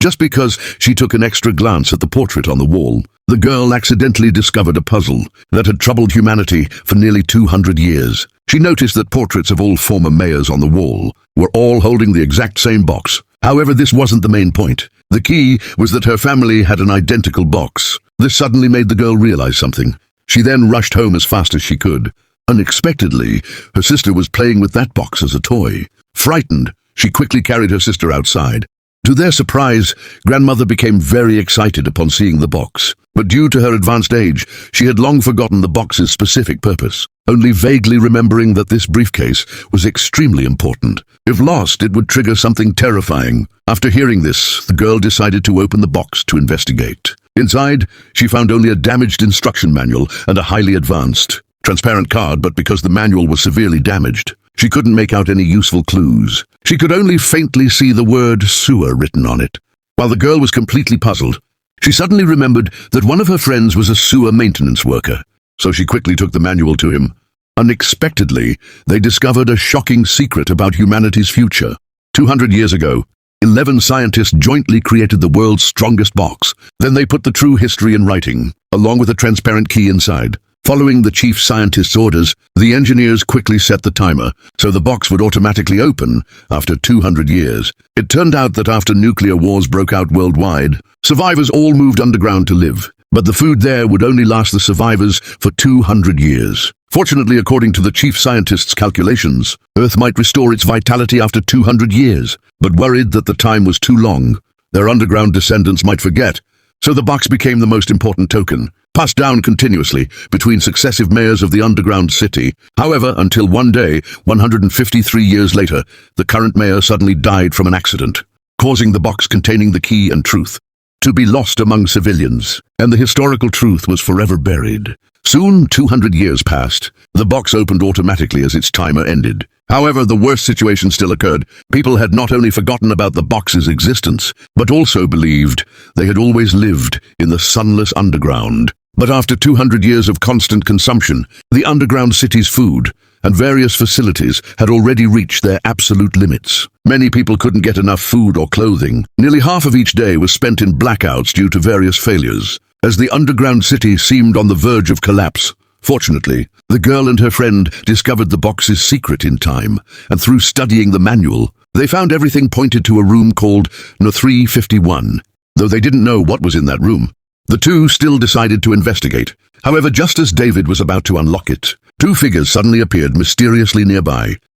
Just because she took an extra glance at the portrait on the wall, the girl accidentally discovered a puzzle that had troubled humanity for nearly 200 years. She noticed that portraits of all former mayors on the wall were all holding the exact same box. However, this wasn't the main point. The key was that her family had an identical box. This suddenly made the girl realize something. She then rushed home as fast as she could. Unexpectedly, her sister was playing with that box as a toy. Frightened, she quickly carried her sister outside. To their surprise, grandmother became very excited upon seeing the box. But due to her advanced age, she had long forgotten the box's specific purpose, only vaguely remembering that this briefcase was extremely important. If lost, it would trigger something terrifying. After hearing this, the girl decided to open the box to investigate. Inside, she found only a damaged instruction manual and a highly advanced, transparent card, but because the manual was severely damaged, she couldn't make out any useful clues. She could only faintly see the word sewer written on it. While the girl was completely puzzled, she suddenly remembered that one of her friends was a sewer maintenance worker, so she quickly took the manual to him. Unexpectedly, they discovered a shocking secret about humanity's future. 200 years ago, 11 scientists jointly created the world's strongest box. Then they put the true history in writing, along with a transparent key inside. Following the chief scientist's orders, the engineers quickly set the timer, so the box would automatically open after 200 years. It turned out that after nuclear wars broke out worldwide, survivors all moved underground to live, but the food there would only last the survivors for 200 years. Fortunately, according to the chief scientist's calculations, Earth might restore its vitality after 200 years, but worried that the time was too long, their underground descendants might forget, so the box became the most important token, passed down continuously between successive mayors of the underground city. However, until one day, 153 years later, the current mayor suddenly died from an accident, causing the box containing the key and truth to be lost among civilians, and the historical truth was forever buried. Soon, 200 years passed. The box opened automatically as its timer ended. However, the worst situation still occurred. People had not only forgotten about the box's existence, but also believed they had always lived in the sunless underground. But after 200 years of constant consumption, the underground city's food and various facilities had already reached their absolute limits. Many people couldn't get enough food or clothing. Nearly half of each day was spent in blackouts due to various failures, as the underground city seemed on the verge of collapse. Fortunately, the girl and her friend discovered the box's secret in time, and through studying the manual, they found everything pointed to a room called No. 351. Though they didn't know what was in that room, the two still decided to investigate. However, just as David was about to unlock it, two figures suddenly appeared mysteriously nearby.